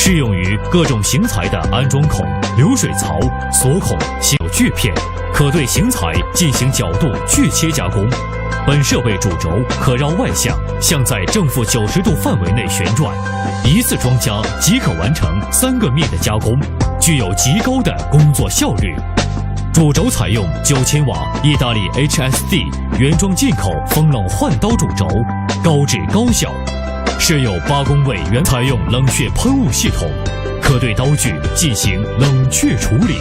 适用于各种型材的安装孔、流水槽、锁孔、有锯片，可对型材进行角度锯切加工。本设备主轴可绕外向，向在正负90度范围内旋转，一次装加即可完成3个面的加工，具有极高的工作效率。主轴采用9000瓦意大利 HSD 原装进口风冷换刀主轴，高质高效，设有8公位采用冷却喷雾系统，可对刀具进行冷却处理。